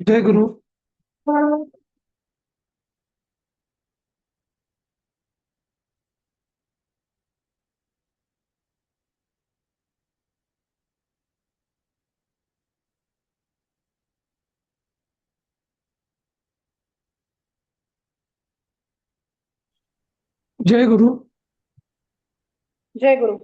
जय गुरु. जय गुरु. जय गुरु.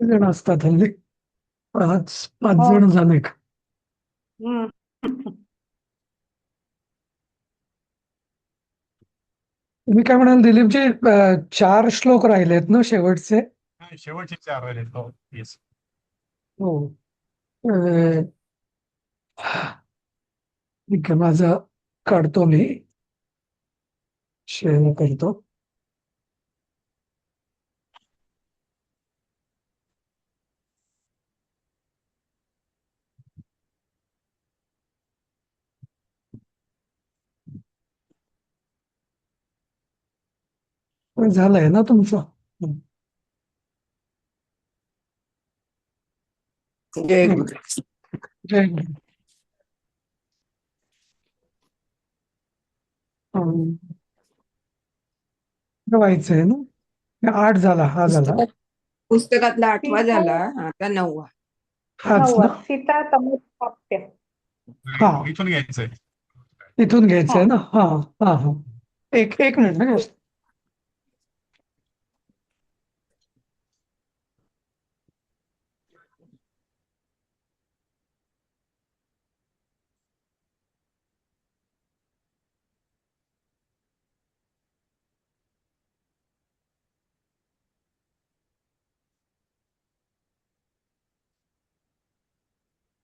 किती जण असतात हल्ली? पाच पाच हो. जण झाले का? हम्म. तुम्ही काय म्हणाल दिलीपजी? चार श्लोक राहिलेत ना शेवटचे? शेवटचे 4 राहिले. हो, येस. हो. अ, ठीक आहे, माझं काढतो मी, शेअर करतो. झालंय ना तुमचं? जय गुरु. जय गुरु. अं, व्हायचंय ना? 8 झाला, हा झाला, पुस्तकातला 8वा सीता झाला, आता 9वा. हाच ना? सीता तमोप्राप्य. हा, इथून घ्यायचंय. इथून घ्यायचंय हा. ना? हा. हा हा. एक एक मिनिट ना.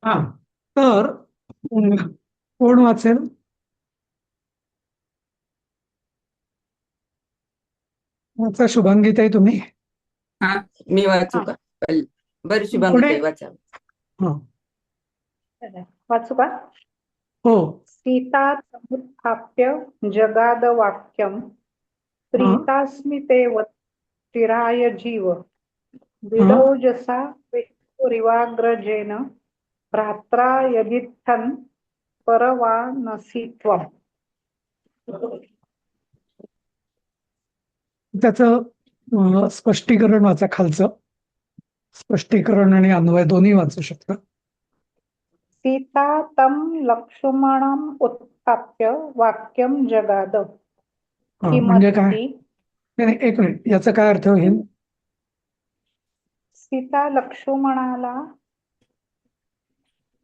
हा, तर कोण वाचेल? वाचा शुभांगीताई तुम्ही. हा, मी वाचू हा. का? बरं, शुभांगी पुढे. ताई वाचा. हा. वाचू का? हो. सीता तमुत्थाप्य जगाद वाक्यम हा. प्रीतास्मि ते चिराय जीव हा. विदौजसा विरिवाग्रजेन भ्रात्रा यदित्थन परवानसि त्वम्. त्याचं स्पष्टीकरण वाचा खालचं. स्पष्टीकरण आणि अन्वय दोन्ही वाचू शकता. सीता तं लक्ष्मणम् उत्थाप्य वाक्यम जगाद म्हणजे काय? किमत्ति. नाही, नाही, एक मिनिट, याचा काय अर्थ होईल? सीता लक्ष्मणाला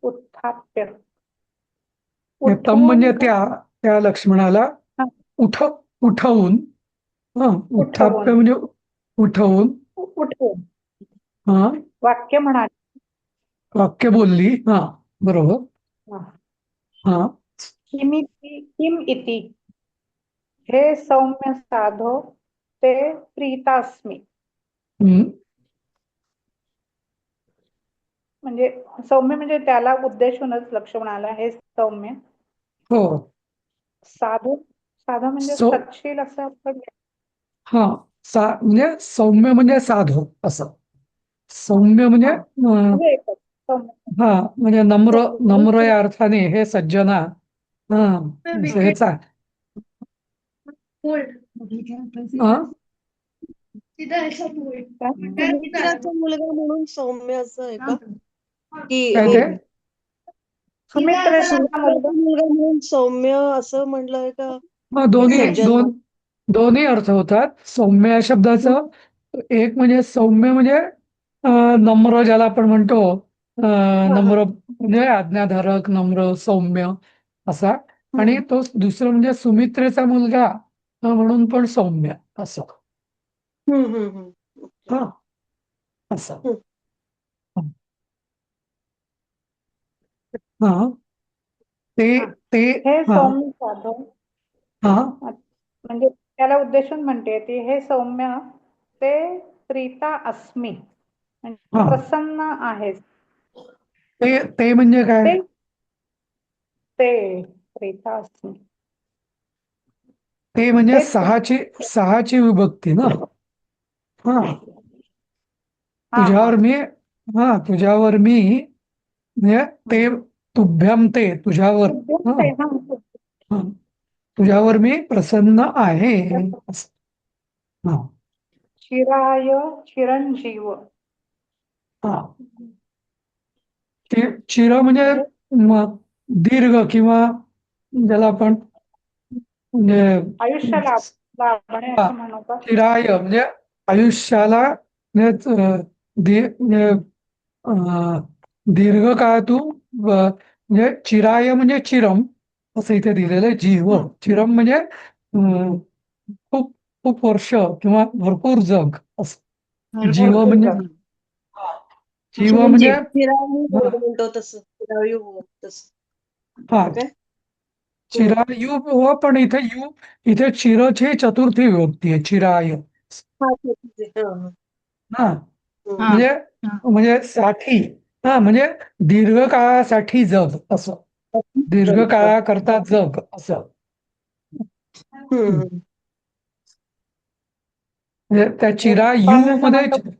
उत्थाप्य तम उठवून म्हणजे त्या त्या लक्ष्मणाला हा, उठवून. हा, उत्थाप्य उठवून म्हणजे उठवून. उठवून हा, वाक्य म्हणाले. वाक्य बोलली. हा, बरोबर. हा. हा. किम इति हे सौम्य साधो ते प्रीतास्मी. हम्म. म्हणजे सौम्य म्हणजे त्याला उद्देशूनच लक्ष्मणाला हे सौम्य. हो. साधो साधो म्हणजे सो सत्शील असं आपण. हा, म्हणजे सौम्य म्हणजे साधू असं. हा, सौम्य म्हणजे हा. म्हणजे एकच सौम्य. हा, म्हणजे नम्र. नम्र सौम्य. या अर्थाने हे सज्जना. हा, असं ह्याचा. हा? सुमित्राचा मुलगा म्हणून सौम्य असं आहे का? की काय हे ते? सुमित्रेचा मुलगा. सुमित्राचा मुलगा म्हणून सौम्य असं म्हटलंय का? दोन्ही सज्जन म्हणून? दोन्ही अर्थ होतात सौम्य या शब्दाचं. एक म्हणजे सौम्य म्हणजे नम्र, ज्याला आपण म्हणतो. हा, हा. नम्र म्हणजे आज्ञाधारक, नम्र, सौम्य असा. आणि हम्म. तो दुसरं म्हणजे सुमित्रेचा मुलगा, म्हणून पण सौम्य असं. हम्म, हम्म, हम्म. ओके. हा, असं. हम्म. हा, ते हा. ते हे हा. सौम्य साधो हा. म्हणजे त्याला उद्देशून म्हणते ती हे सौम्य ते प्रीता अस्मी म्हणजे हा, प्रसन्न आहेस. ते ते म्हणजे काय? ते ते प्रीता अस्मी ते म्हणजे तेच. सहाची विभक्ती ना. हा हा, तुझ्यावर मी तुझ्यावर मी म्हणजे ते तुभ्यम ते तुझ्यावर हा, हा. तुझ्यावर मी प्रसन्न आहे असं. हा चिराय चिरंजीव. हा चिर म्हणजे दीर्घ किंवा ज्याला आपण म्हणजे आयुष्य लाभणे हा, असं म्हणू का? चिराय म्हणजे आयुष्याला म्हणजे म्हणजे अं, दीर्घकाळ तू म्हणजे चिराय म्हणजे चिरम असं इथे दिलेलं आहे. जीव चिरम म्हणजे खूप खूप वर्ष किंवा भरपूर जग असं. जीव भरपूर म्हणजे जग. जीव म्हणजे चिरायू हा म्हणतो तसं चिरायू तसं हा, काय चिरायू व पण इथे चिरची चतुर्थी विभक्ती आहे चिराय हा ठीक आहे. हा, हा हा. म्हणजे म्हणजे साठी हा म्हणजे दीर्घकाळासाठी जग असं. दीर्घकाळाकरता जग असं. हम्म. म्हणजे त्या चिरायू पण जसं मध्ये म्हणतो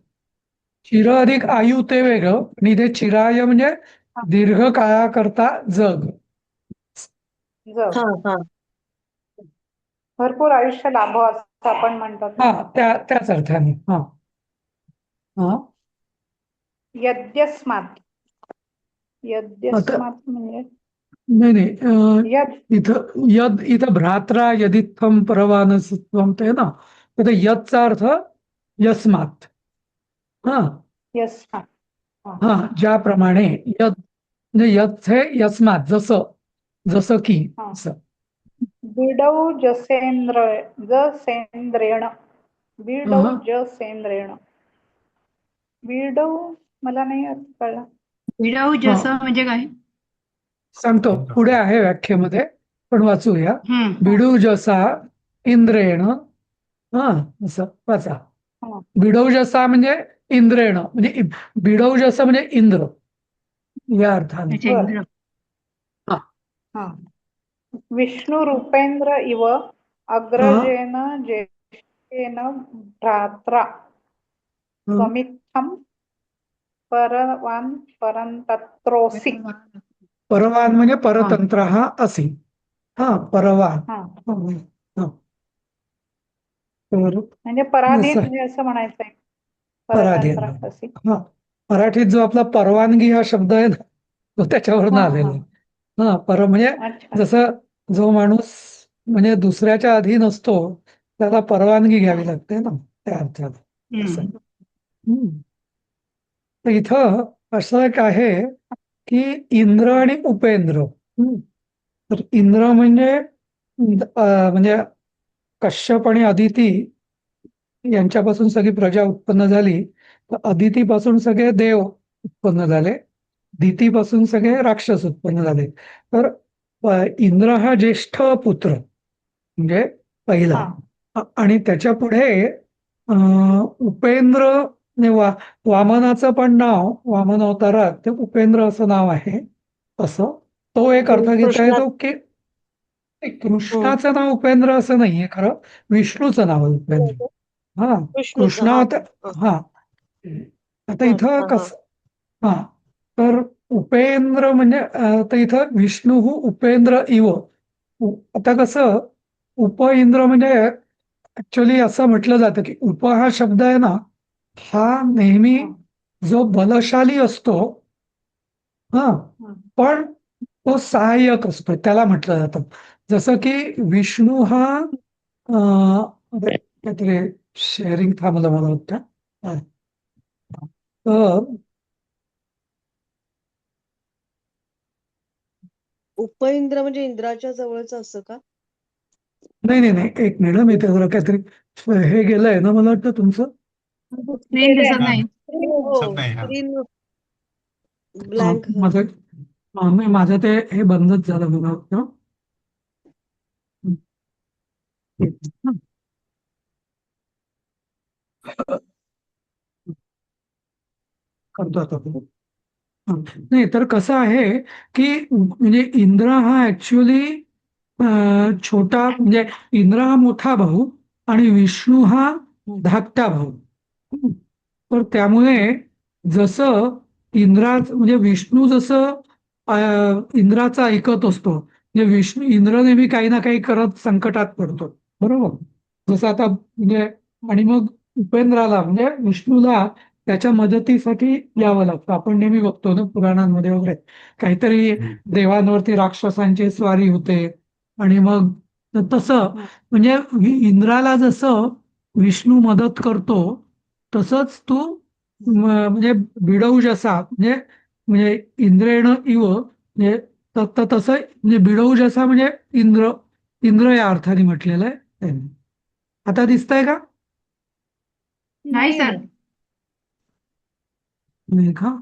चिर अधिक आयु ते वेगळं आणि इथे चिराय म्हणजे दीर्घकाळाकरता जग. जग हा हा भरपूर आयुष्य लाभो असं आपण म्हणतात हा ना. त्याच अर्थाने हा हा यद्यस्मात् आता म्हणजे नाही नाही यद इथं भ्रात्रा यदित्थम परवानसत्वम ते ना तर यदचा अर्थ यस्मात. हा यस्मात्. हा ज्याप्रमाणे यद म्हणजे यद हे यस्मात जसं जसं की हा. असं. बिडौ जसेंद्रेण. बिडौ हा. जसेंद्रेण. बिडौ मला नाही कळलं. विडाऊ हा जसं म्हणजे काय? सांगतो पुढे आहे व्याख्येमध्ये पण वाचूया. हम्म. बिडूजसा इंद्रेण हा असं वाचा. हा. बिडौजसा म्हणजे इंद्रेण म्हणजे बिडौजसा म्हणजे इंद्र या अर्थाने. अच्छा, बरं. इंद्र. हा हा. विष्णू रूपेंद्र इव हा अग्रजेन ज्येष्ठेन भ्रात्रा हा. स्वमित्थम परवान परंतत्रोसी. परवान म्हणजे परतंत्र हा असी. हा परवान. हा. हा. तर म्हणजे पराधीन जसं म्हणजे असं म्हणायचंय. पराधीन. परतंत्र असी. हा मराठीत जो आपला परवानगी हा शब्द आहे ना तो त्याच्यावरून हा आलेला हा. आहे. हा म्हणजे अच्छा. जसं जो माणूस म्हणजे दुसऱ्याच्या अधीन असतो त्याला परवानगी घ्यावी लागते ना त्या अर्थात असं. हम्म. हम्म. तर इथं असं एक आहे की इंद्र आणि उपेंद्र. तर इंद्र म्हणजे कश्यप आणि अदिती यांच्यापासून सगळी प्रजा उत्पन्न झाली. तर अदितीपासून सगळे देव उत्पन्न झाले. दितीपासून सगळे राक्षस उत्पन्न झाले. तर इंद्र हा ज्येष्ठ पुत्र म्हणजे पहिला. हा. आणि त्याच्या पुढे उपेंद्र म्हणजे वामनाचं पण नाव वामन अवतारात ते उपेंद्र असं नाव आहे. असं तो एक अर्थ घेता कृष्णा येतो की कृष्णाचं नाव उपेंद्र असं नाहीये खरं. विष्णूचं नाव आहे उपेंद्र. हा विष्णूच कृष्णा हा हा आता हा इथं हा हा. कस हा तर उपेंद्र म्हणजे तर इथं विष्णू उपेंद्र इव. आता कसं उप इंद्र म्हणजे ऍक्च्युली असं म्हटलं जातं की उप हा शब्द आहे ना हा नेहमी हा. जो बलशाली असतो हा हा. पण तो सहाय्यक असतो त्याला म्हटलं जातं. जसं की विष्णू हा काहीतरी शेअरिंग थांबलं मला वाटतं. हा. तर उपइंद्र म्हणजे इंद्राच्या जवळच असं का? नाही एक मिनिट मी ते जरा काहीतरी हे गेलंय ना मला वाटतं तुमचं. स्क्रीन दिसत नाही. हो दिसत नाही. हा. स्क्रीन हा, ब्लँक. नाही माझं ते हे बंदच झालं मला वाटतं. करतो आता तो. हा. नाही तर कसं आहे की म्हणजे इंद्र हा ऍक्च्युली छोटा म्हणजे इंद्र हा मोठा भाऊ आणि विष्णू हा धाकटा भाऊ. तर त्यामुळे जसं म्हणजे विष्णू जसं इंद्राचं ऐकत असतो, म्हणजे इंद्र नेहमी काही ना काही करत संकटात पडतो, बरोबर. जसं आता म्हणजे आणि मग उपेंद्राला म्हणजे विष्णूला त्याच्या मदतीसाठी यावं लागतं. आपण नेहमी बघतो ना पुराणांमध्ये वगैरे काहीतरी देवांवरती राक्षसांची स्वारी होते आणि मग तसं म्हणजे इंद्राला जसं विष्णू मदत करतो तसंच तू म्हणजे बिडौज असा म्हणजे म्हणजे इंद्रेण इव म्हणजे तसं म्हणजे बिडौज असा म्हणजे इंद्र इंद्र या अर्थाने म्हटलेलं आहे त्यांनी. आता दिसतंय का? नाही सर. नाही का?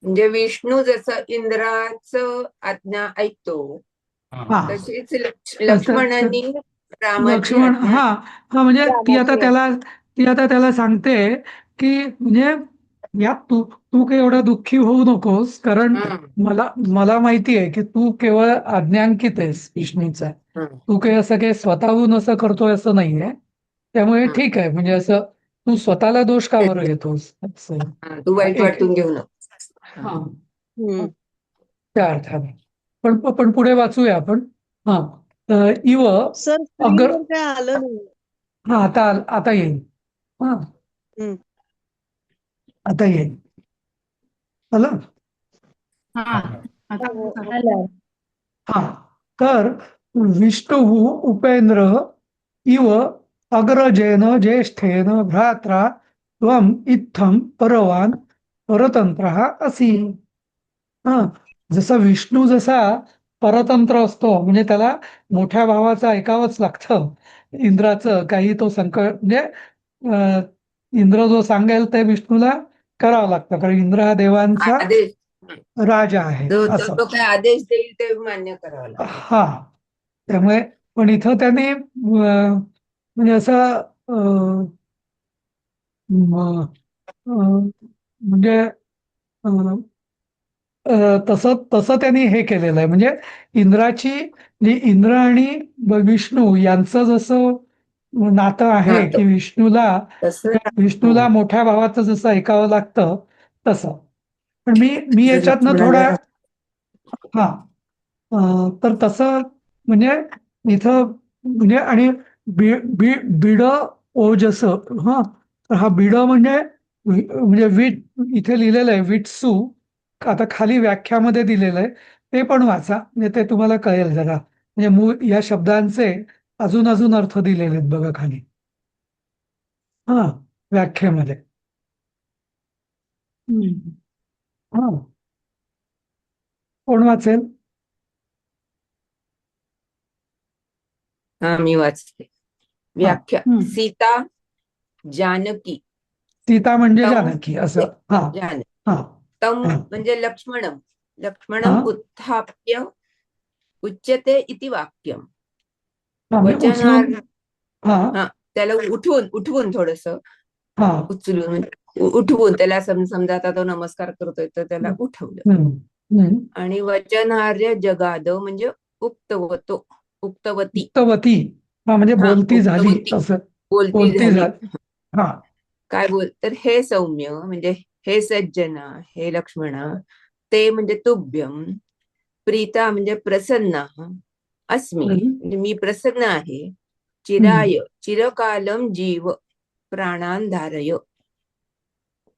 म्हणजे विष्णू जसं इंद्राचं आज्ञा ऐकतो हा तशीच लक्ष्मणांनी रामाची लक्ष्मण आज्ञा हा हा म्हणजे रामाची ती आता त्याला सांगते की म्हणजे या तू तू काही एवढा दुःखी होऊ नकोस, कारण हा, मला माहिती आहे की तू केवळ आज्ञांकित आहेस विष्णूचा. हा, तू काही असं काही स्वतःहून असं करतोय असं नाहीये. त्यामुळे हा. ठीक आहे, म्हणजे असं तू स्वतःला दोष का बरं घेतोस असं. हा, तू वाईट एक वाटून घेऊ नको. हा हम्म. त्या अर्थाने पण पुढे वाचूया आपण. हा इव सर अगर स्क्रीनवर काय आलं नाही. हा आता येईल. हा हम्म. आता येईल. आलं. हा आता आलं. हा तर विष्णु उपेंद्र इव अग्रजेन ज्येष्ठेन भ्रात्रा त्वम इत्थम परवान परतंत्र असि. हा जसा विष्णू जसा परतंत्र असतो म्हणजे त्याला मोठ्या भावाचं ऐकावंच लागतं. इंद्राचं काही तो संकट म्हणजे अं, इंद्र जो सांगेल ते विष्णूला करावं लागतं, कारण इंद्र हा देवांचा आदेश राजा आहे जो तो असं. जो काही आदेश देईल ते मान्य करावं लागतं. हा त्यामुळे पण इथं त्याने म्हणजे असं म्हणजे तसं तसं त्यांनी हे केलेलं आहे. म्हणजे इंद्र आणि विष्णू यांचं जसं नातं आहे नातं की तसं विष्णूला मोठ्या भावाचं जसं ऐकावं लागतं तसं. पण मी याच्यातनं थोडा लक्ष्मणाला हा तर तसं म्हणजे इथं म्हणजे आणि बिड ओजस हा तर हा बिड म्हणजे म्हणजे वीट इथे लिहिलेलं आहे विटसू. आता खाली व्याख्यामध्ये दिलेलं आहे ते पण वाचा, म्हणजे ते तुम्हाला कळेल जरा. म्हणजे मूळ या शब्दांचे अजून अजून अर्थ दिलेले आहेत बघा खाली हा व्याख्येमध्ये. हा कोण वाचेल? हा मी वाचते. हा व्याख्या सीता जानकी सीता म्हणजे तम जानकी असं. हा जान हा तम हा म्हणजे लक्ष्मणम हा उत्थाप्य उच्यते इति वाक्यम. हा, म्हणजे उचलून. वचनार्थ हा हा त्याला उठवून थोडस हा उचलून म्हणजे उठवून त्याला समजा आता तो नमस्कार करतोय तर त्याला उठवलं. हम्म, हम्म. आणि वचनार्य जगाद म्हणजे उक्तवतो उक्तवती. उक्तवती हा म्हणजे हा बोलती झाली उक्तवती असं. बोलती बोलती झाली. झाली. हा काय बोल तर हे सौम्य म्हणजे हे सज्जना हे लक्ष्मणा ते म्हणजे तुभ्यम प्रीता म्हणजे प्रसन्न अस्मी हम्म, म्हणजे मी प्रसन्न आहे. हम्म. चिराय चिरकालम जीव प्राणान धारय.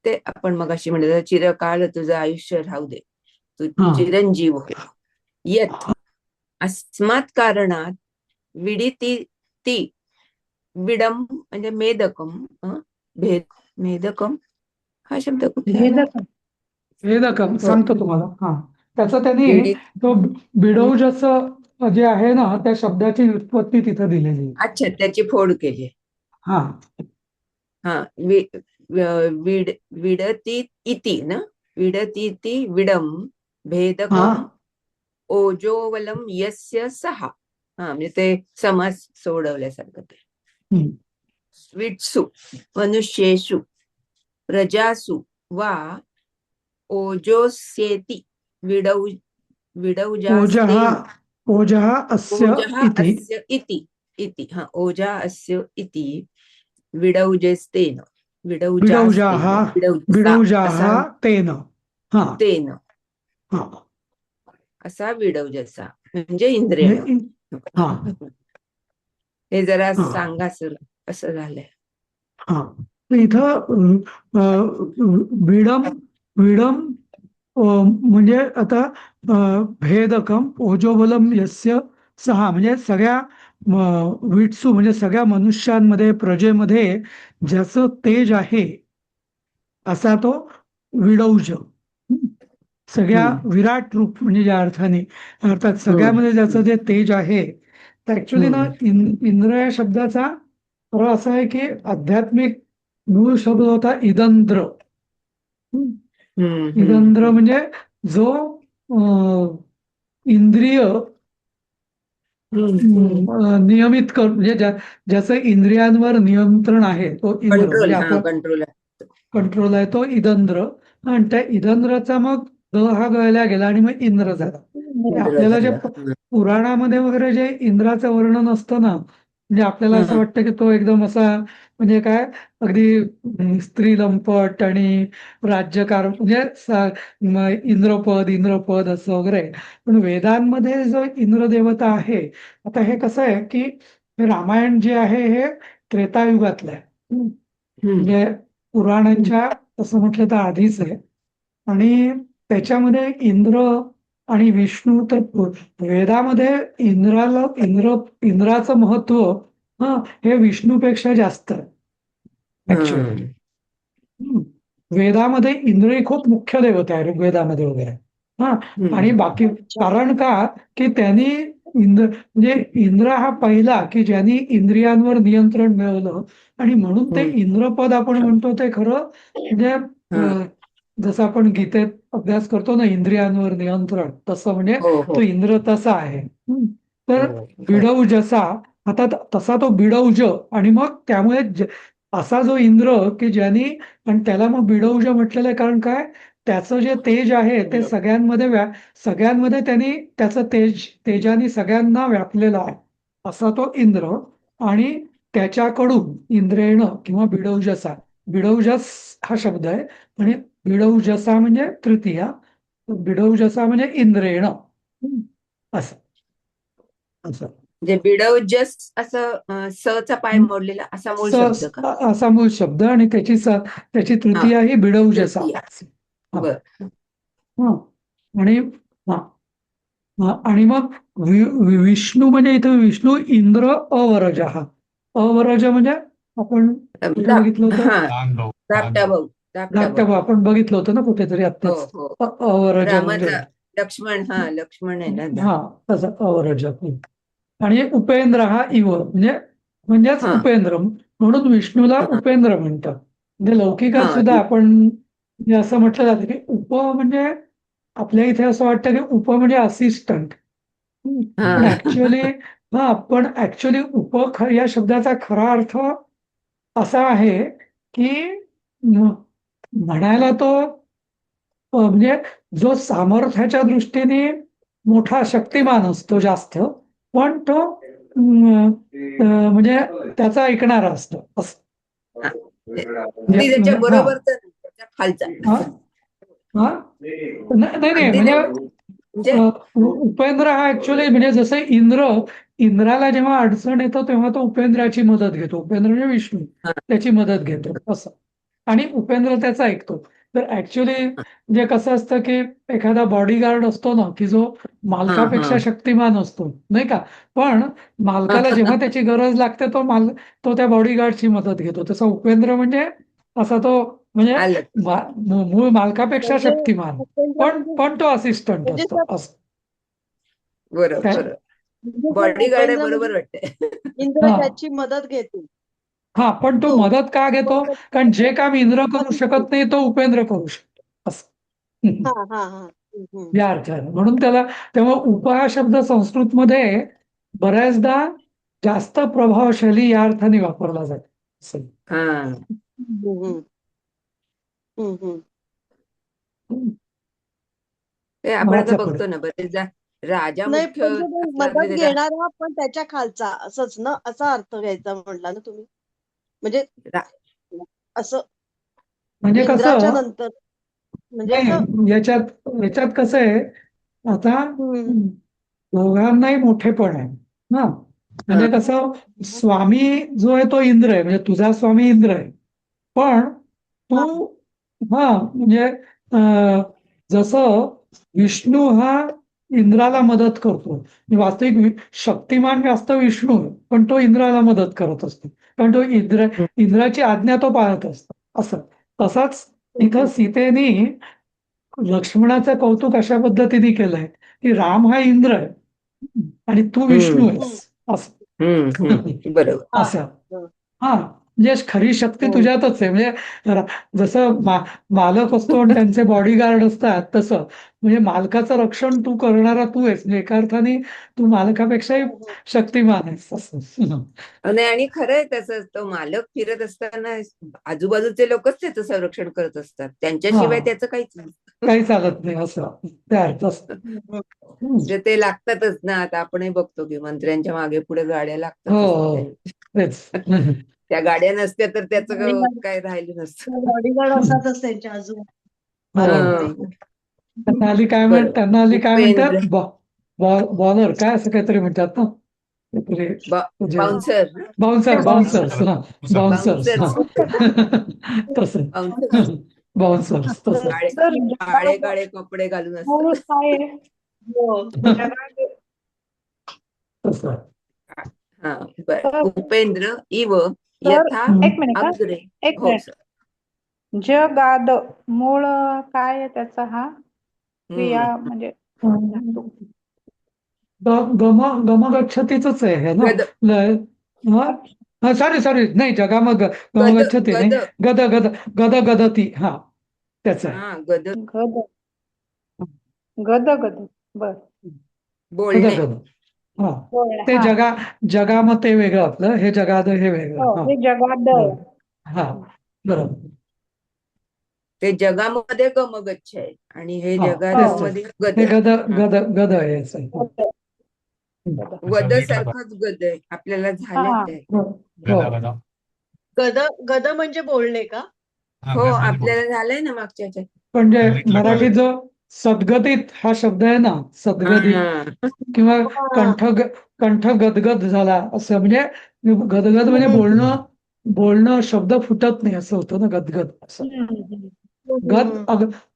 ते आपण मगाशी म्हणलं चिरकाल तुझं आयुष्य राहू दे, तू हा चिरंजीव हो. यत अस्मात् कारणात विडिती ती विडम म्हणजे मेदकम भेद मेदकम हा शब्द कुठे आला? वेदकम हो सांगतो तुम्हाला. हा त्याचं त्यांनी विडी तो बिडौजचं जे आहे ना त्या शब्दाची व्युत्पत्ती तिथं दिलेली आहे. अच्छा त्याची फोड केली. हा हा विड विडती इति ना विडती विडम हा भेदकम ओजोवलम यस्य सहा. हा म्हणजे ते समास सोडवल्यासारखं ते. हम्म, विट्सु मनुष्येषु प्रजासु वा ओजोस्येति विडौ ओजः विडौजास्तेन ओजः अस्य ओजः इति अस्य इति हा ओजा अस्य इति विडौजस्तेन बिडौजाः विडौजसा बिडौजाः असा तेन हा तेन हा असा विडौजसा म्हणजे इंद्रियण. हा हे जरा हा सांगा सर असं झालंय. हा तर इथं विडम विडम म्हणजे आता भेदकम ओजोबलम यस्य सहा म्हणजे सगळ्या विट्सू म्हणजे सगळ्या मनुष्यांमध्ये प्रजेमध्ये ज्याचं तेज आहे असा तो विडौज. सगळ्या विराट रूप म्हणजे ज्या अर्थाने अर्थात सगळ्यामध्ये ज्याचं जे तेज आहे तर ऍक्च्युली ना इंद्र या शब्दाचा खरं असं आहे की आध्यात्मिक मूळ शब्द होता इदंद्र. इदंद्र म्हणजे जो इंद्रिय नियमित कर म्हणजे ज्याचं इंद्रियांवर नियंत्रण आहे तो इंद्र कंट्रोल म्हणजे हा आपण कंट्रोल कंट्रोल आहे तो इदंद्र. आणि त्या इदंद्राचा मग द हा गळला गेला आणि मग इंद्र झाला. इंद्र आपल्याला जे झालं. पुराणामध्ये वगैरे जे इंद्राचं वर्णन असतं ना म्हणजे आपल्याला असं वाटतं की तो एकदम असा म्हणजे काय अगदी स्त्री लंपट आणि राज्यकार म्हणजे इंद्रपद इंद्रपद असं वगैरे. पण वेदांमध्ये जो इंद्र देवता आहे आता हे कसं आहे की हे रामायण जे आहे हे त्रेतायुगातलं आहे. म्हणजे पुराणांच्या तसं म्हटलं तर आधीच आहे आणि त्याच्यामध्ये इंद्र आणि विष्णू तर वेदामध्ये इंद्राचं महत्व हे विष्णूपेक्षा जास्त आहे ऍक्च्युअली. वेदामध्ये इंद्र ही खूप मुख्य देवता आहे ऋग्वेदामध्ये वगैरे. हा आणि बाकी कारण का की त्यांनी म्हणजे इंद्र हा पहिला की ज्यांनी इंद्रियांवर नियंत्रण मिळवलं आणि म्हणून ते इंद्रपद आपण म्हणतो ते खरं म्हणजे जसं आपण गीतेत अभ्यास करतो ना इंद्रियांवर नियंत्रण तसं म्हणजे तो इंद्र तसा आहे. तर बिडौजसा आता तसा तो बिडौज आणि मग त्यामुळे असा जो इंद्र की ज्यांनी आणि त्याला मग बिडौज म्हटलेलं आहे कारण काय त्याचं जे तेज आहे ते सगळ्यांमध्ये त्यांनी त्याचं तेजाने सगळ्यांना व्यापलेलं आहे असा तो इंद्र. आणि त्याच्याकडून इंद्रेण किंवा बिडौजसा बिडौजस हा शब्द आहे आणि बिडौजसा म्हणजे तृतीया बिडौजसा म्हणजे इंद्रेण असं असं म्हणजे बिडौजस असं सचा पाय मोडलेला असा मूळ शब्द का? असा मूळ शब्द आणि त्याची तृतीया ही बिडौजसा. बर आणि आणि मग विष्णू म्हणजे इथे विष्णू इंद्र अवरज हा अवरज म्हणजे आपण कुठे बघितलं होतं धाकटा भाऊ आपण बघितलं होतं ना कुठेतरी आत्ताच अवरज म्हणजे लक्ष्मण लक्ष्मण आहे ना हा तसं अवरज. आणि उपेंद्र हा इव म्हणजेच उपेंद्र म्हणून विष्णूला उपेंद्र म्हणतात. म्हणजे लौकिकात सुद्धा आपण असं म्हटलं जातं की उप म्हणजे आपल्या इथे असं वाटतं की उप म्हणजे असिस्टंट पण ऍक्च्युअली या शब्दाचा खरा अर्थ असा आहे की म्हणायला तो म्हणजे जो सामर्थ्याच्या दृष्टीने मोठा शक्तिमान असतो जास्त पण तो म्हणजे त्याचा ऐकणारा असतो असं. त्याच्या बरोबर खालचा नाही म्हणजे उपेंद्र हा ऍक्च्युअली म्हणजे जसं इंद्राला जेव्हा अडचण येतो तेव्हा तो उपेंद्राची मदत घेतो. उपेंद्र म्हणजे विष्णू त्याची मदत घेतो असं आणि उपेंद्र त्याचा ऐकतो. तर ऍक्च्युअली म्हणजे कसं असतं की एखादा बॉडीगार्ड असतो ना की जो मालकापेक्षा शक्तिमान असतो नाही का पण मालकाला जेव्हा त्याची गरज लागते तो त्या बॉडीगार्डची मदत घेतो. तसा उपेंद्र म्हणजे असा तो म्हणजे मूळ मालकापेक्षा शक्तिमान पण तो असिस्टंट असतो असं. बरोबर बॉडीगार्ड बरोबर वाटतंय. इंद्र त्याची मदत घेतो. हा पण तो मदत का घेतो कारण जे काम इंद्र करू शकत नाही तो उपेंद्र करू शकतो असं या अर्थाने. म्हणून तेव्हा उप हा शब्द संस्कृतमध्ये बऱ्याचदा जास्त प्रभावशाली या अर्थाने वापरला जातो. ते आपण आता नावाच्या पुढे. बघतो ना बरेचदा राजा नाही मुख्य पण तो असला मदत म्हणजे त्याला घेणारा पण त्याच्या खालचा असंच ना, असा अर्थ घ्यायचा म्हटला ना तुम्ही, म्हणजे रा- असं म्हणजे इंद्राच्या कसं नंतर म्हणजे असं. नाही, याच्यात कसं आहे आता हम्म. दोघांनाही मोठेपण आहे ना. म्हणजे हं, कसं स्वामी जो आहे तो इंद्र आहे, म्हणजे तुझा स्वामी इंद्र आहे. पण हा. तू म्हणजे अं, जसं विष्णू हा इंद्राला मदत करतो, म्हणजे वास्तविक शक्तिमान जास्त विष्णू आहे, पण तो इंद्राला मदत करत असतो, कारण तो इंद्राची आज्ञा तो पाळत असतो असं. तसाच इथं सीतेने लक्ष्मणाचं कौतुक अशा पद्धतीने केलंय की राम हा इंद्र आहे आणि तू विष्णू हम्म, आहेस असं. बरोबर. हा. असं हा, म्हणजे खरी शक्ती हो. तुझ्यातच आहे. म्हणजे जसं मालक असतो आणि त्यांचे बॉडीगार्ड असतात तसं, म्हणजे मालकाचं रक्षण तू करणारा तू आहेस. म्हणजे एका अर्थाने तू मालकापेक्षाही शक्तिमान आहेस असं. आणि खरंय तसंच तो मालक फिरत असताना आजूबाजूचे लोकच त्याचं संरक्षण करत असतात, त्यांच्याशिवाय हा, त्याचं काहीच नाही. काही चालत नाही असं त्या अर्थ असतं. म्हणजे ते लागतातच ना. आता आपणही बघतो की मंत्र्यांच्या मागे पुढे गाड्या हो लागतातच. हो तेच. त्या गाड्या नसत्या तर त्याचं बॉडीगार्ड काय राहिलं नसतं. बॉडीगार्ड असतातच त्यांच्या आजूबाजूला हो, मालकाकडे. बरोबर. त्यांना हल्ली काय उपेंद्र म्हणतात, बॉलर काय असं काहीतरी म्हणतात ना, काहीतरी म्हणजे बाउन्सर बाउन्सर्स बाउन्सर्स बाउन्सर्स तस बाउन्सर्स बाउन्सर्स तस. काळे तर काळे जगात काळे कपडे घालून मूळ असतात. काय आहे? हो. जगात तस. हा, बर. तर उपेंद्र इव तर यथा एक मिनिट हा, अग्रे. एक हो मिनिट. सर. जगाद मूळ काय आहे त्याचा, हा क्रिया हम्म. म्हणजे धातू. गमगच्छतीच आहे हे ना. गद सॉरी नाही, गद गमगच्छती नाही, गद गद गद गद गदती, हा त्याच आहे. हा गद गद गद गद बर. गद बोलणे. गद हा, बोल ते हा. जगामत ते वेगळं, आपलं हे जगाद हे वेगळं. हो, हा हे जगाद बरोबर. आहे. हा बरोबर. ते जगामध्ये गमगच्छ आहे आणि हे हा तेच जगामध्ये गद हे आहे. हा. गद आहे असं. गद, गद. वद नीट बघा. सारखंच गद आहे आपल्याला हा झालंय. हो गदा गदा. गद गद म्हणजे बोलणे का? हा, हो, गद म्हणजे बोल. आपल्याला झालंय ना मागच्या ह्याच्यात. म्हणजे नीट लक्ष मराठीत द्या. जो सद्गदित हा शब्द आहे ना, सद्गदित हा. किंवा हा. कंठ गदगद झाला असं, म्हणजे गदगद म्हणजे बोलणं शब्द फुटत नाही असं होतं ना, गदगद असं. हम्म.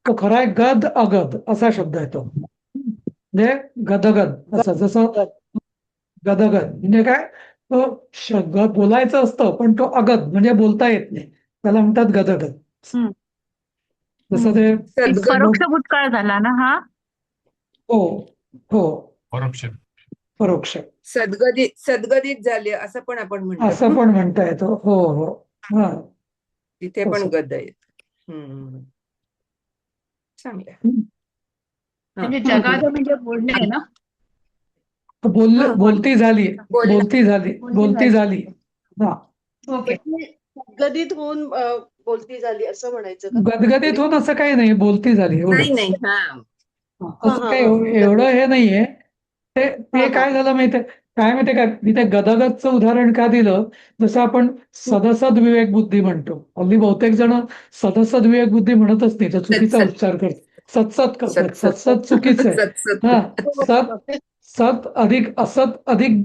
तो खरा आहे गद अगद असा शब्द आहे तो, म्हणजे गदगद असं. जसं गद. गदगद म्हणजे काय, तो बोलायचं असतं पण तो अगद म्हणजे बोलता येत नाही, त्याला म्हणतात गदगद. हम्म. जसं ते सद्गत परोक्ष भूतकाळ झाला ना हा. हो हो परोक्ष. परोक्ष सद्गदित झाले असं पण आपण म्हणतो असं ना. पण म्हणता येतो. हो हो हा तिथे पण तसं. गद आहे. चांगलं. हा. म्हणजे जगाद म्हणजे बोलणे आहे ना. हा. बोलती झाली बोलणं. बोलती झाली हा. ओके. गदित होऊन बोलती झाली असं म्हणायचं का? गदगदीत होऊन असं काही नाही, बोलती झाली नाही एवढंच. नाही. हा. हा, हा असं हा काही हा. एवढं हे नाहीये. ते हा ते हा. काय झालं माहितीये, काय माहितीये का, मी ते गदगदचं उदाहरण का दिलं, जसं आपण सदसद विवेक बुद्धी म्हणतो. हल्ली बहुतेक जण सदसद विवेक बुद्धी म्हणतच नाही, तर चुकीचा सत्सत उच्चार करतात, सत्सत करतात. सत्सत सत्सत चुकीचं आहे. सत्सत. हा, सत अधिक असत अधिक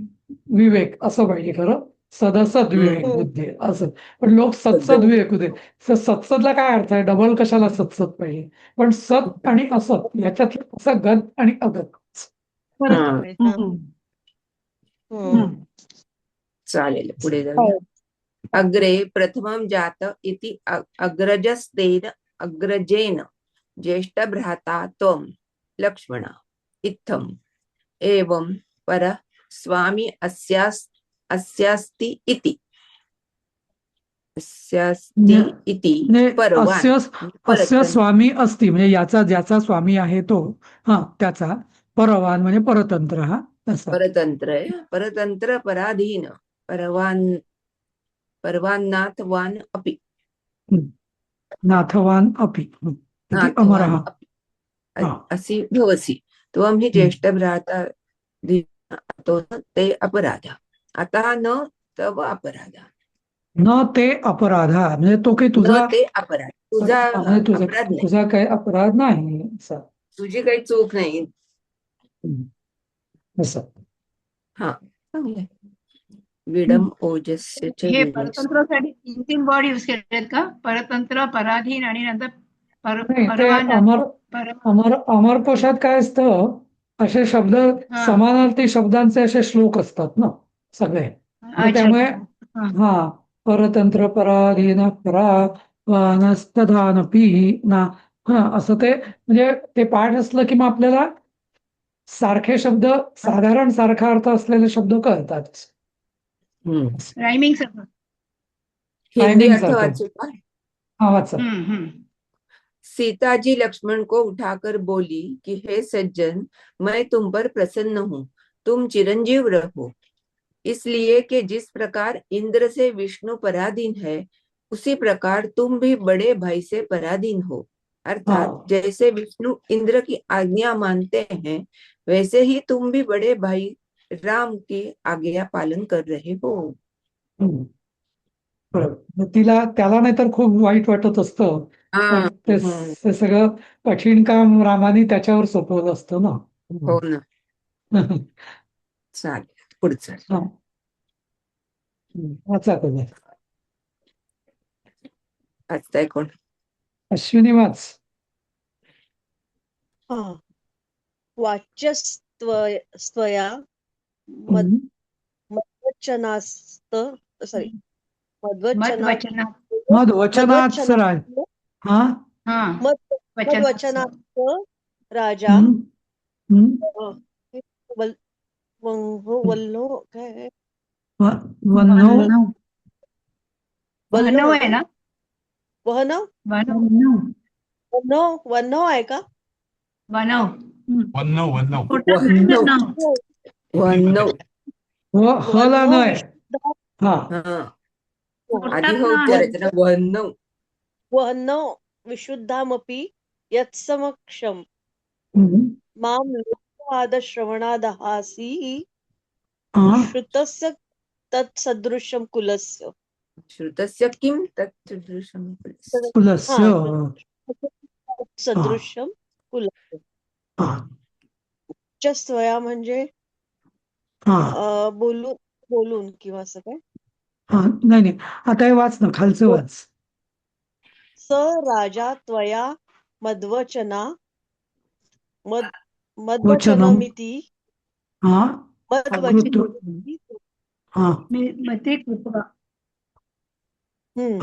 विवेक असं पाहिजे खरं, सदसद विवेक हम्म. बुद्धी असं. पण लोक सत्सद विवेक होते. सत्सदला काय अर्थ आहे, डबल कशाला सत्सद पाहिजे. पण सत आणि असत याच्यात असं गद आणि अगद. फरक हा. आहे. हा. हम्म. चालेल, पुढे हो. जाऊया. अग्रे प्रथमं जात इति अग्रजस्तेन अग्रजेन ज्येष्ठ भ्राता त्वं लक्ष्मण इत्थम् एवं पर स्वामी अस्यास्ति इति म्हणजे परवान अस्य परतन स्वामी असती, म्हणजे याचा ज्याचा स्वामी आहे तो, हा त्याचा परवान म्हणजे परतंत्र, हा तसा. परतंत्र आहे. परतंत्र पराधीन परवान परवान्नाथवान अपि नाथवान अपि इति नाथवान अमरः. अपि हा. असि भवसि त्वं हि ज्येष्ठ भ्राता तो ते अपराध आता न तव अपराध न ते अपराधा म्हणजे तो काही न तुझा ते अपराध तुझा म्हणजे तुझा अपराध नाही, तुझा काही अपराध नाही असं. तुझी काही चूक नाही. असं. हा चांगलंय. विडम ओजस्य च हे विवेक. परतंत्रासाठी 3 वर्ड यूज केलेत का? परतंत्र, पराधीन आणि नंतर नाही ते परवाना अमर परवा अमर अमर कोशात काय असतं असे शब्द हा. समानार्थी शब्दांचे असे श्लोक असतात ना सगळे. तर अच्छा त्यामुळे अच्छा. हा. हा परतंत्र पराधीन परा नस्तधानपी ना हा असं ते म्हणजे ते पाठ असलं की मग आपल्याला सारखे शब्द साधारण सारखा अर्थ असलेले शब्द कळतात. हम्म. रायमिंग सगळं. हिंदी टायमिंग अर्थ सारखं वाचू का? हा वाचा. सीता जी लक्ष्मण को उठाकर बोली कि हे सज्जन, मैं तुम पर प्रसन्न हूँ, तुम चिरंजीव रहो, इसलिए कि जिस प्रकार इंद्र से विष्णु पराधीन है उसी प्रकार तुम भी बड़े भाई से पराधीन हो, अर्थात हाँ। जैसे विष्णु इंद्र की आज्ञा मानते हैं वैसे ही तुम भी बड़े भाई राम की आज्ञा पालन कर रहे हो. हम्म. बरोबर. मग त्याला नाहीतर खूप वाईट वाटत असतं पण ते हम्म. ते सगळं कठीण काम रामाने त्याच्यावर सोपवलं असतं ना. हो ना. चालेल पुढचं. हा. वाचा तुम्ही. वाचताय कोण? अश्विनी वाच. हा. वाच्यस्त्वया हम्म. मद्वचनास्त सॉरी मद्वचनात् मद्वचना. मध वचनात राज. हा. हा. मद्वचनात् राजा हम्म. हम्म. वल्लो काय वन्नव वनव आहे ना? वहनव वनव वन्नव आहे का? वनव. वन्नव वन्नव वन्नव. वन्नव. हला वन्नव नाही. हा. हा आधी पोटात हो ना उच्चारायचं ना. वन्नव. वहनव विशुद्धामपि यत्समक्षम हम्म. मां लोकवादश्रवणादहासि हा. श्रुतस्य तत्सदृशं कुलस्य. श्रुतस्य किं तत्सदृशं कुलस्य. कुलस्य. हा. सदृशं कुलस्य. हा. स्वया म्हणजे हा. बोलून किंवा असं काय. हा. नाही नाही आता हे वाच ना खालचं वाच. स राजा त्वया मद्वचना वचनम. मद्वचनमिति हा. अकृत. मद्वचनमिति हा. ते कृपा.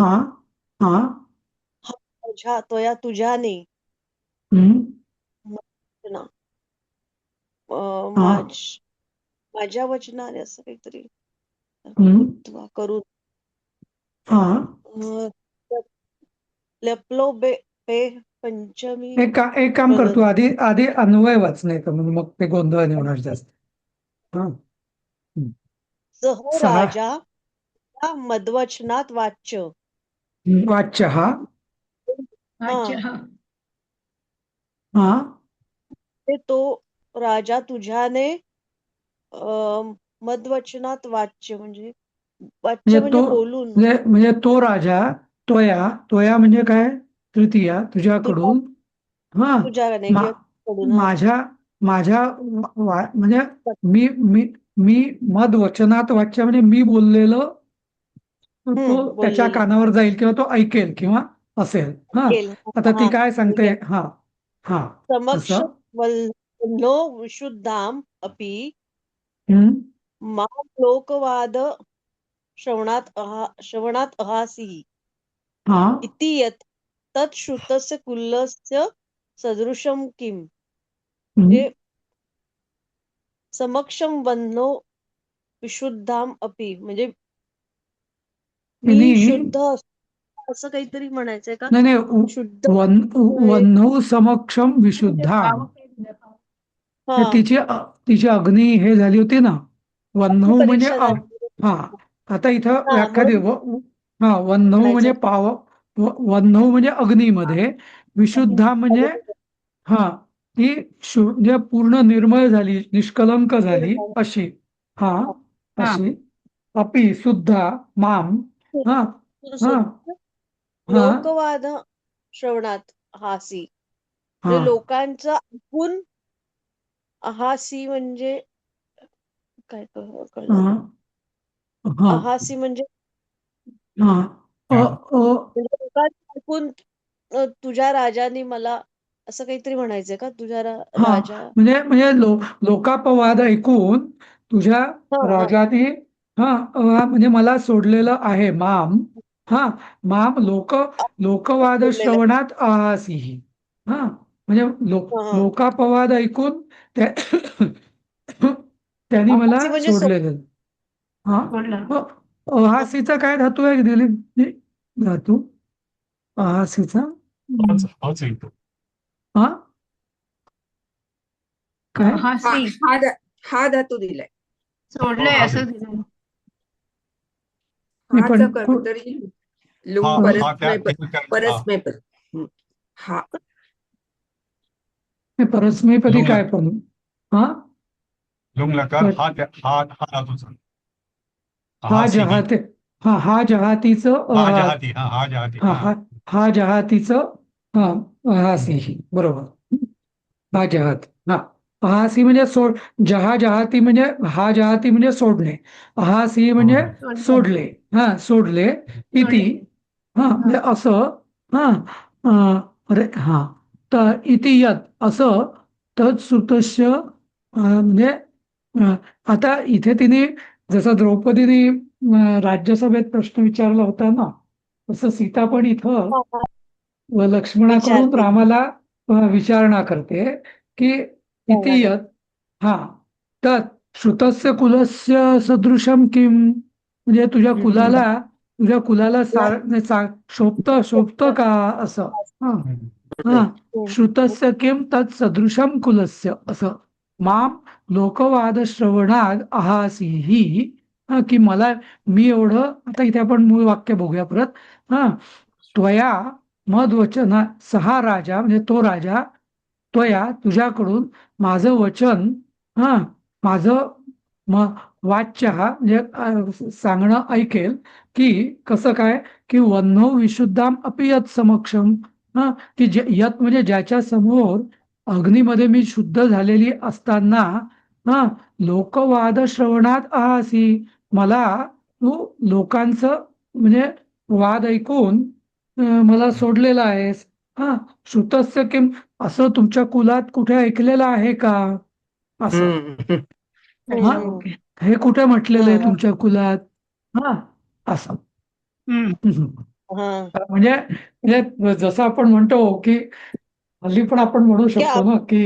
हा. हा. त्वया तुझ्याने हम्म. वचना हा. माझ्या वचनाने असं काहीतरी करून हा. लपलो पे पंचमी एक काम करतो आधी आधी अन्वय वाच नाही तर मग ते गोंधळ नाही होणार जास्त. हा. सह सहा राजा मद्वचनात वाच्य. वाच्य हा. अच्छा. हा. हा. तो राजा तुझ्याने मद्वचनात वाच्य म्हणजे वाच्य म्हणजे बोलून म्हणजे तो राजा तोया म्हणजे काय तृतीया तुझ्याकडून. हा. तुझ्याने किंवा कडून माझ्या माझ्या म्हणजे मी मी मी मद वचनात वाच्य म्हणजे मी बोललेलं तो त्याच्या बोललेलं कानावर जाईल किंवा तो ऐकेल किंवा असेल. हा. केल आता ती हा काय सांगते. हा. हा. समक्ष असं. वल्लो विशुद्धाम अपि हम्म. मां लोकवाद श्रवणात अहासि हा. इति यत् तत् श्रुतस्य कुलस्य सदृशं किम म्हणजे समक्षम वन्नो विशुद्धाम अपि म्हणजे मी शुद्ध असं काहीतरी म्हणायचंय का? नाही नाही शुद्ध वन्नौ समक्षम विशुद्धाम. हा तिची अग्नी हे झाली होती ना. वन्नौ म्हणजे परीक्षा झाली. हा. आता इथं हा व्याख्या म्हणून हा वन्नौ म्हणजे म्हणायचं वन्नौ म्हणजे अग्नीमध्ये विशुद्धा म्हणजे हा ती म्हणजे पूर्ण निर्मळ झाली, निष्कलंक झाली अशी. हा, हा. अशी. अपि सुद्धा माम. हा, हा, सुद्धा हा, लोकवाद श्रवणात हासी हा, म्हणजे लोकांचं ऐकून हासी म्हणजे काय कळलं हा, नाही. हा, हासी म्हणजे हा. हा. म्हणजे लोकांचं ऐकून तुझ्या राजाने मला असं काहीतरी म्हणायचंय का तुझ्या हा, राजा म्हणजे लोकापवाद ऐकून तुझ्या हा हा राजाने म्हणजे मला सोडलेलं आहे माम. हा, माम लोकवाद बोललेलं श्रवणात आहासिही. हा, म्हणजे हा हा लोकापवाद ऐकून त्या त्यांनी मला हासी म्हणजे सोडलेलं. हा, बोललं. अहासीचा काय धातू आहे दिलीप? धातू अहासीचा हच येतो. हा काय? हा हा सी हा धा- हा धातू दिलाय. सोडलंय हाच असं येतो. दिलं. नाही हाचा पण कर्तरी लुंग हा परत हा त्या परस्मैपद हा परस्मैपद. हा परस्मैपदी लुंग काय पण? हा, लुंग लकार हा हा हा धातूचा. हा सी ही. जहाते. हा जहातीचं हा जहाती. हा जहाती. हा हा हा जहातीचं हा अहासी बरोबर. हा जहात. हा, अहासी म्हणजे जहाती म्हणजे हा जहाती म्हणजे सोडणे. अहासी म्हणजे सोडलं. सोडले. हा, सोडले. इति. सोडले. हा, हा. म्हणजे असं. हा, अरे हा, तर इति यत असं तत्सुतस्य म्हणजे आता इथे तिने जसं द्रौपदीने राज्यसभेत प्रश्न विचारला होता ना, तसं सीता पण इथं हा, हा. लक्ष्मणाकडून विचारते रामाला विचारणा करते की इति जाणार. यत. हा, तत् श्रुतस्य कुलस्य सदृशम किम, म्हणजे तुझ्या कुलाला शोभतं का असं. हा, हा, श्रुतस्य किम तत् सदृशम कुलस्य असं. माम लोकवाद श्रवणात अहासीही. की मी एवढं. आता इथे आपण मूळ वाक्य बघूया परत. हा, त्वया मधवचन सहा राजा म्हणजे तो राजा त्वया तुझ्याकडून माझं वचन माझं वाच्य म्हणजे सांगणं ऐकेल. की कसं काय? की वन्नो विशुद्धाम अपि यत समक्षम. की यत म्हणजे ज्याच्या समोर अग्नीमध्ये मी शुद्ध झालेली असताना लोकवाद श्रवणात आहासी. मला तू लोकांचं म्हणजे वाद ऐकून मला सोडलेला आहेस. हा, श्रुतस्य किम असं तुमच्या कुलात कुठे ऐकलेलं आहे का असं. हा, हम्म. हे कुठे म्हटलेलं आहे हा तुमच्या कुलात? हा, असं. हम्म. हा म्हणजे जसं आपण म्हणतो की हल्ली पण आपण म्हणू की शकतो ना की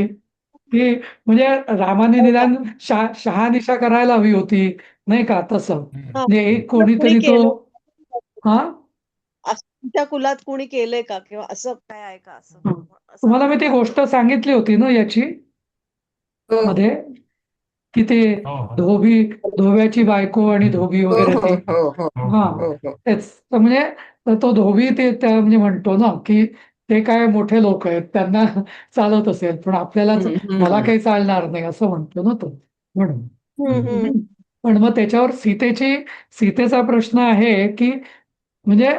की म्हणजे रामाने निदान शहानिशा करायला हवी होती, नाही का? तसं हा म्हणजे एक असं कुणी कोणीतरी तो. केलं हा, असं तुमच्या कुलात कुणी केलंय का किंवा असं काय आहे का असं असं तुम्हाला मी आपण ती गोष्ट सांगितली होती ना याची हो मध्ये, की ते हो हो धोब्याची बायको आणि धोबी हो वगैरे हो ते. हो हो हा, हो हो तेच तर म्हणजे तो धोबी ते त्या म्हणजे म्हणतो ना की ते काय मोठे लोक आहेत, त्यांना चालत असेल, पण आपल्यालाच मला हम्म. काही चालणार नाही असं म्हणतो ना तो, म्हणून. हम्म. पण मग त्याच्यावर सीतेचा प्रश्न आहे की म्हणजे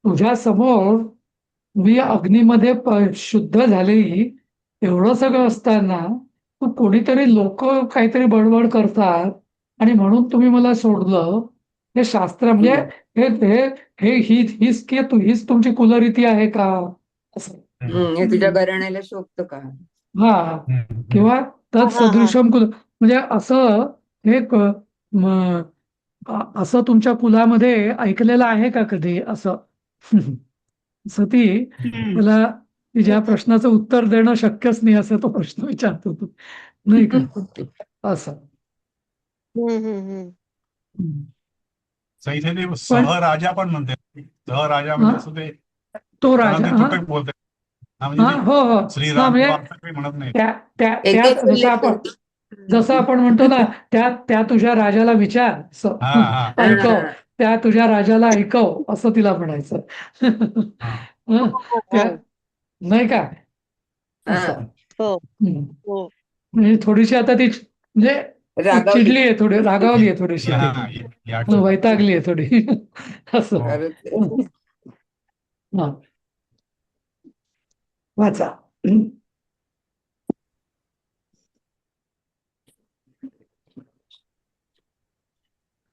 तुझ्या समोर मी अग्नीमध्ये शुद्ध झालेली एवढं सगळं असताना तू कोणीतरी लोक काहीतरी बडबड करतात आणि म्हणून तुम्ही मला सोडलं. हे शास्त्र म्हणजे हम्म. हे हे हे हीच तुमची कुलरीती आहे का असं. हे तुझ्या घराण्याला शोभतं का? हा, किंवा हा हा हा तत्सदृशम कुल म्हणजे असं हे असं तुमच्या कुलामध्ये ऐकलेलं आहे का कधी असं. असं हम्म. मला ज्या प्रश्नाचं उत्तर देणं शक्यच नाही असं तो प्रश्न विचारतो तू, नाही का? असं. हम्म. हम्म. इथे ते पण सहराजा पण म्हणते. सहराजा हा, म्हणजे असं ते तो त्यांना राजा. ते हा, तुटक बोलतात. म्हणजे हा, ते हो हो, हा, श्रीराम म्हणजे किंवा असं काही म्हणत नाही. त्या त्या एक त्या एक जसं उल्लेख आपण करते. जसं आपण म्हणतो ना त्या तुझ्या राजाला विचार हा हा ऐकव, त्या तुझ्या राजाला ऐकव असं तिला म्हणायचं. हा हं, हा त्या नाही का हा. असं. हो हम्म. हो म्हणजे थोडीशी आता ती म्हणजे रागावली. चिडली आहे, थोडी रागावली आहे थोडीशी ती. हा, या आठवड्यात. वैतागली आहे थोडी असं. हो. खरंच आहे. हा. वाचा.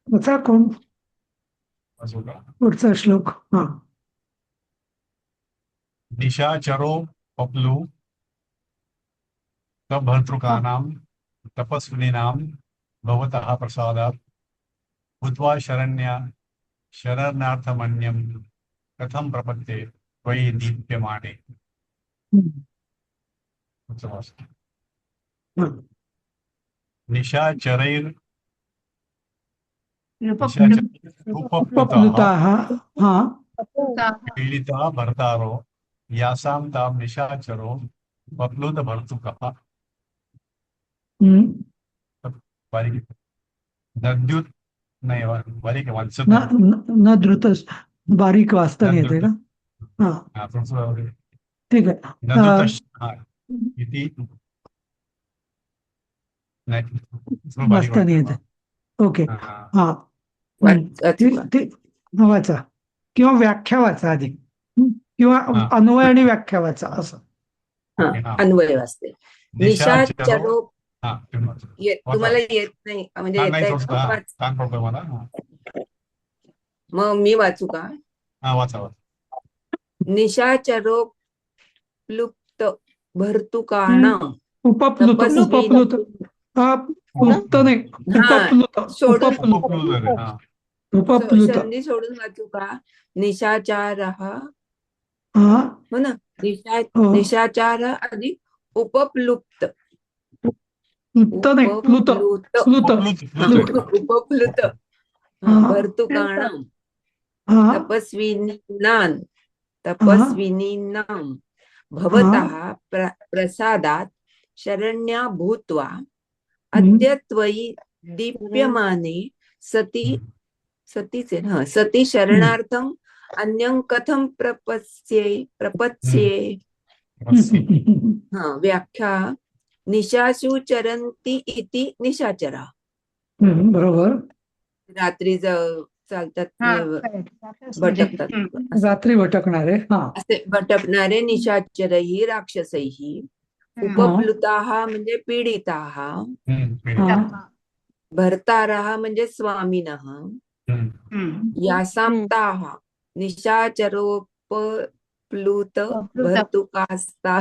वाचा कोण वाचू का? पुढचा श्लोक. हा. निशाचरो पप्लू भर्तृकानां तपस्विनीनां भवतः प्रसादात् भूत्वा शरणार्थमन्यं कथं प्रपद्ये त्वयि दीप्यमाने. हम्म. पुढचं वाच. हा. निशाचरैर् उपप्लुता उपप्लुता हा. पीडिता भर्तारो यासां तां निशाचरो पप्लुत भर्तुकः हम्म. बारीक नद्युत नाही बारीक आहे, वाचत न नाही. न- न द्रुतच बारीक वाचता नाही येते का? हा, हा, थोडंसं ठीक आहे. नदुतश् हा, इति नाही थोडं बारीक वाचता नाही वाटतं. येते. ओके. हा, हा. हा. वाचू ती का? ती वाचा किंवा व्याख्या वाचा आधी. किंवा हा. अन्वय आणि व्याख्या वाचा असं. हा, ओके, हा. अन्वय वाचते. निशाचरो हा, तुम्ही वाचा. तुम्हाला येत नाही म्हणजे हा, येत नाही आहे थोडंसं का? हा, वाच. ताण पडतोय मला. हा. मग मी वाचू का? हा, वाचा. निशाचरो प्लुप्त भर्तुकाणां उपप्लुत तपस्विनी प्लुप्त नाही उपप्लुत सोडून उपप्लुत उपप्लुत झाले. हा. उपप्लुत. संधी सोडून वाचू का? निशाचारः हा. हो ना, हो. निशाचार आधी उपप्लुप्त प्लुप्त नाही प्लुत प्लुत उपप्लुत हा. भर्तुकाणां हा. तपस्विनीनां भवतः प्रसादात् शरण्या भूत्वा अद्य त्वयि दीप्यमाने सती शरणार्थम अन्यं कथं प्रपत्स्ये. व्याख्या निशासु चरन्ति इति निशाचरा. बरोबर. रात्री चालतात म्हणजे भटकतात रात्री भटकणारे. हा. असे भटकणारे निशाचरही राक्षसैही. उपप्लुताः म्हणजे पीडिताः. भर्तारः म्हणजे स्वामिनः. यासां ताः निशाचरोपप्लुत भर्तुकास्ता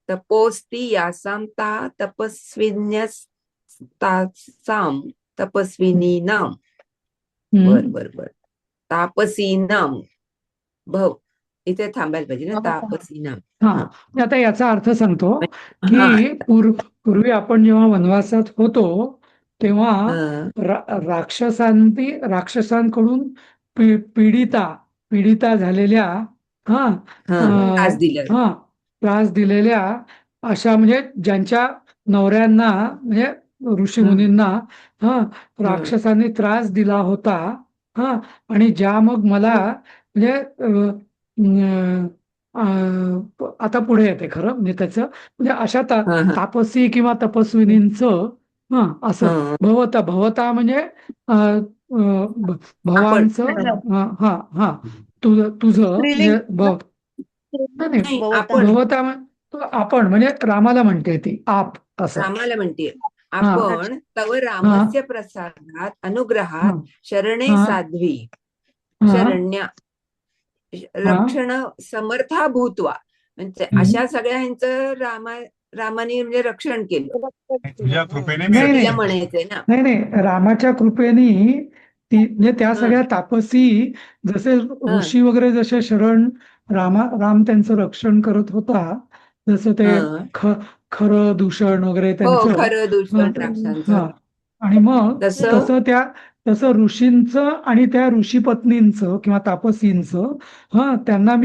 तपोस्ति यासां ता तपस्विन्यस्तासां तपस्विनीनां. बर तापसीनां भव इथे थांबायला पाहिजे ना, तापसीनां. हा. आता याचा अर्थ सांगतो हा. की पूर्वी आपण जेव्हा वनवासात होतो तेव्हा राक्षसांकडून पीडिता झालेल्या त्रास दिला. त्रास दिलेल्या अशा म्हणजे ज्यांच्या नवऱ्यांना म्हणजे ऋषीमुनींना राक्षसांनी त्रास दिला होता. आणि ज्या मग मला म्हणजे आता पुढे येते खरं म्हणजे त्याचं म्हणजे अशा तापसी किंवा तपस्विनींचं असं भवता म्हणजे भवांचं तुझं म्हणजे भवता आपण म्हणजे रामाला म्हणते ती आप असं. रामाला म्हणते आपण तव रामस्य प्रसादात अनुग्रहात शरणे साध्वी शरण्या रक्षण समर्था भूत्वा म्हणजे अशा सगळ्यांचं रामाने म्हणजे रक्षण केलं. तुझ्या कृपेने म्हणायचंय ना. नाही रामाच्या कृपेने ती म्हणजे त्या सगळ्या तापसी जसे ऋषी वगैरे जसे राम त्यांचं रक्षण करत होता जसं ते खरं दूषण वगैरे त्यांचं खरं दूषण राक्षसांचं. आणि मग तसं ऋषींचं आणि त्या ऋषी पत्नींचं किंवा तापसींचं त्यांना मी